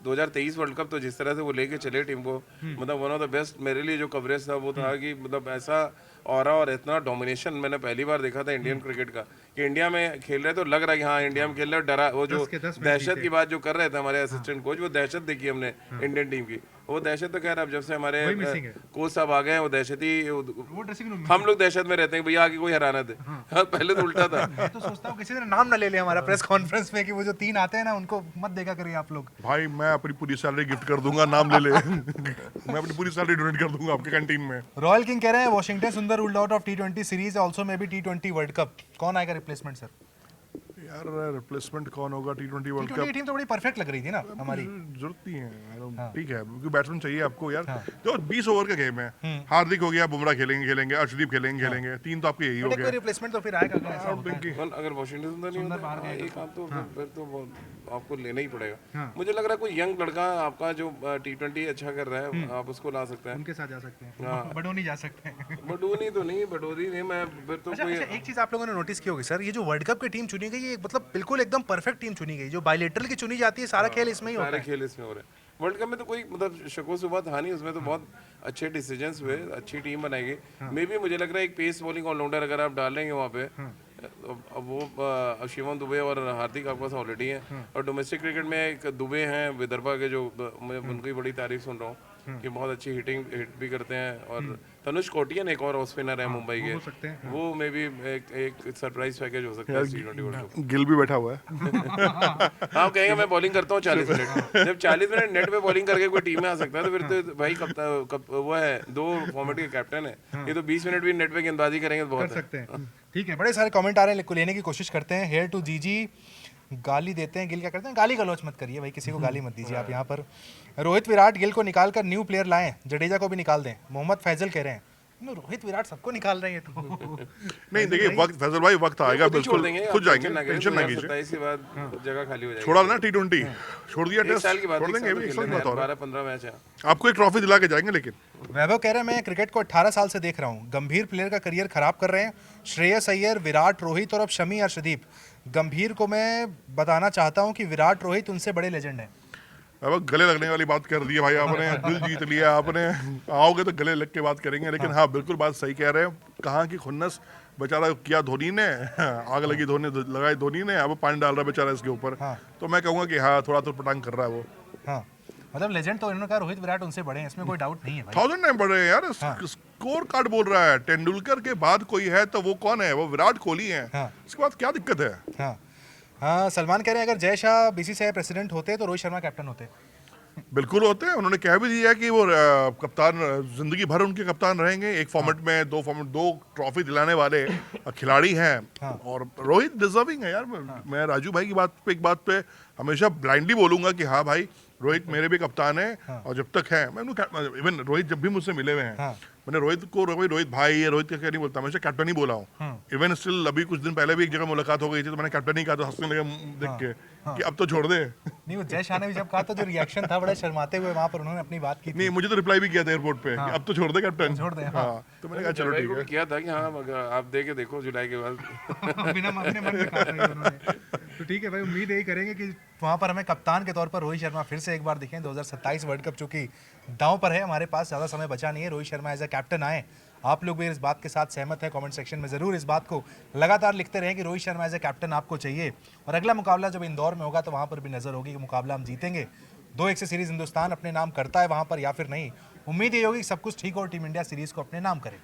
2023 वर्ल्ड कप तो जिस तरह से वो लेके चले टीम को, मतलब वन ऑफ द बेस्ट मेरे लिए जो कवरेज था वो था कि मतलब ऐसा ऑरा और इतना डोमिनेशन मैंने पहली बार देखा था इंडियन क्रिकेट का, कि इंडिया में खेल रहे तो लग रहा है कि हाँ इंडिया में खेल रहे, डरा वो जो दहशत की बात जो कर रहे थे हमारे असिस्टेंट कोच, वो दहशत देखी हमने इंडियन टीम की। वो दहशत तो खैर अब जब से हमारे कोच साहब आ गए हैं वो दहशत ही, हम लोग दहशत में रहते हैं भैया आगे कोई हराना दे। हाँ पहले तो उल्टा था। मैं तो सोचता हूँ किसी ने नाम ना ले ले हमारा प्रेस कॉन्फ्रेंस में कि वो जो 3 आते हैं ना उनको मत देखा करिए आप लोग। भाई मैं अपनी पूरी सैलरी गिफ्ट कर दूंगा, नाम ले ले। मैं अपनी पूरी सैलरी डोनेट कर दूंगा आपके कैंटीन में। रॉयल किंग कह रहे हैं वॉशिंगटन सुंदर ruled out of T20 series, also may be T20 world cup, कौन आएगा रिप्लेसमेंट सर? यार रिप्लेसमेंट कौन होगा T20 वर्ल्ड T20 कप? की टीम तो बड़ी परफेक्ट लग रही थी ना हमारी। जरूरत नहीं है, ठीक है क्योंकि बैट्समैन चाहिए आपको यार। तो 20 ओवर का गेम है, हार्दिक हो गया, बुमराह खेलेंगे, अर्शदीप खेलेंगे, 3 तो आपके यही हो कोई गया। रिप्लेसमेंट तो फिर आएगा ऐसा होता है। अगर वॉशिंगटन सुंदर नहीं होता एक आप तो फिर तो आपको लेना ही पड़ेगा। मुझे लग रहा है कोई यंग लड़का आपका जो T20 अच्छा कर रहा है आप उसको ला सकते हैं, उनके साथ जा सकते हैं, बडोनी जा सकते हैं। बडोनी नहीं मैं फिर तो कोई। अच्छा, एक चीज आप लोगों ने नोटिस की होगी सर, ये जो वर्ल्ड कप की टीम चुनी गई ये मतलब बिल्कुल एकदम परफेक्ट टीम चुनी गई, जो बायलेटरल की चुनी जाती है सारा खेल इसमें ही होता सारे है। खेल इसमें हो रहे हैं। वर्ल्ड कप में तो कोई मतलब शको शुबा था नहीं, उसमें तो बहुत अच्छे डिसीजंस हुए, अच्छी टीम बनाई गई। मे भी मुझे लग रहा है एक पेस बॉलिंग ऑलराउंडर अगर आप डालेंगे वहाँ पे, अब वो शिवम दुबे और हार्दिक आपके पास ऑलरेडी हैं, और डोमेस्टिक क्रिकेट में एक दुबे हैं विदर्भा के जो मैं उनकी बड़ी तारीफ सुन रहा हूँ कि बहुत अच्छी हिट भी करते हैं और तनुष कोटियन एक और ऑफ स्पिनर है मुंबई के, सकते हैं। वो मे बी एक सरप्राइज पैकेज हो सकता है T20 वर्ल्ड कप। गिल भी बैठा हुआ है। हाँ कहेंगे मैं बॉलिंग करता हूँ 40 मिनट, जब 40 मिनट नेट पे बॉलिंग करके कोई टीम में आ सकता है तो फिर तो भाई वो है 2 फॉर्मेट के कैप्टन है, ये तो 20 मिनट भी नेट पे गेंदबाजी करेंगे तो बहुत सकते हैं। ठीक है, बड़े सारे कमेंट आ रहे हैं, लेने की कोशिश करते हैं। हेयर टू जीजी गाली देते हैं, गिल क्या करते हैं? गाली गलौच मत करिए भाई, किसी को गाली मत दीजिए आप यहाँ पर। रोहित विराट गिल को निकाल कर न्यू प्लेयर लाएं, जडेजा को भी निकाल दें, मोहम्मद फैजल कह रहे हैं। रोहित विराट सबको निकाल रहे हैं तो नहीं देखिए, वक्त फैजल भाई वक्त आएगा, बिल्कुल खुद जाएंगे, टेंशन ना कीजिए। 27 के बाद जगह खाली हो जाएगी। छोड़ा ना T20, छोड़ दिया टेस्ट, साल की बात, छोड़ देंगे अभी, 12-15 मैच है। आपको एक ट्रॉफी दिला के जाएंगे। लेकिन वैभव कह रहे हैं मैं क्रिकेट को 18 साल से देख रहा हूँ, गंभीर प्लेयर का करियर खराब कर रहे हैं। श्रेयस अय्यर, विराट, रोहित और अब शमी अर्शदीप। गंभीर को मैं बताना चाहता हूँ कि विराट रोहित उनसे बड़े लेजेंड हैं। अब गले लगने वाली बात कर दी है भाई आपने, दिल जीत लिया आपने। आओगे तो गले लग के बात करेंगे, लेकिन हाँ बिल्कुल बात सही कह रहे हैं। कहाँ की खुन्नस बेचारा किया धोनी ने, आग लगी धोनी लगाई धोनी ने, अब पानी डाल रहा है बेचारा इसके ऊपर। तो मैं कहूँगा कि हाँ थोड़ा तो पटांग कर रहा है वो। हाँ मतलब लेजेंड तो इन्होंने कहा, रोहित विराट उनसे बड़े हैं, इसमें कोई डाउट नहीं है भाई। 1000 नहीं बढ़े यार, स्कोर कार्ड बोल रहा है। तेंदुलकर के बाद कोई है तो वो कौन है? वो विराट कोहली है। इसके बाद क्या दिक्कत है? हाँ हाँ, सलमान कह रहे हैं अगर जय शाह BCCI प्रेसिडेंट होते तो रोहित शर्मा कैप्टन होते। बिल्कुल होते हैं, उन्होंने कह भी दिया कि वो कप्तान जिंदगी भर उनके कप्तान रहेंगे। एक फॉर्मेट में 2 ट्रॉफी दिलाने वाले खिलाड़ी हैं। और रोहित डिजर्विंग है यार। मैं राजू भाई की एक बात पे हमेशा ब्लाइंडली बोलूंगा कि हाँ भाई रोहित मेरे भी कप्तान है। और जब तक है, मैं इवन रोहित जब भी मुझसे मिले हुए हैं, मैंने रोहित भाई या रोहित का क्या नहीं बोलता, हमेशा कैप्टन ही बोला हूँ। इवन स्टिल अभी कुछ दिन पहले भी एक जगह मुलाकात हो गई थी तो मैंने कैप्टन ही कहा, तो हंसने लगे देख के कि अब तो छोड़ दे। नहीं, वो जय शाह ने भी जब कहा तो जो रिएक्शन था, बड़े शर्माते हुए वहां पर उन्होंने अपनी बात की थी। नहीं, मुझे तो रिप्लाई भी किया था एयरपोर्ट पे कि अब तो छोड़ दे कैप्टन, छोड़ दे। तो मैंने कहा चलो ठीक है। किया था कि हाँ आप दे के देखो जुलाई के बाद। बिना अपने मन में कहा था उन्होंने। तो ठीक है भाई, उम्मीद यही करेंगे कि वहाँ पर हमें कप्तान के तौर पर रोहित शर्मा फिर से एक बार दिखें। 2027 वर्ल्ड कप चूंकि दांव पर है, हमारे पास ज़्यादा समय बचा नहीं है, Rohit Sharma as a captain आए। आप लोग भी इस बात के साथ सहमत है? कमेंट सेक्शन में ज़रूर इस बात को लगातार लिखते रहें कि Rohit Sharma as a captain आपको चाहिए। और अगला मुकाबला जब इंदौर में होगा तो वहाँ पर भी नज़र होगी कि मुकाबला हम जीतेंगे। 2-1 से सीरीज़ हिंदुस्तान अपने नाम करता है वहाँ पर या फिर नहीं। उम्मीद ये होगी कि सब कुछ ठीक हो और टीम इंडिया सीरीज़ को अपने नाम करे।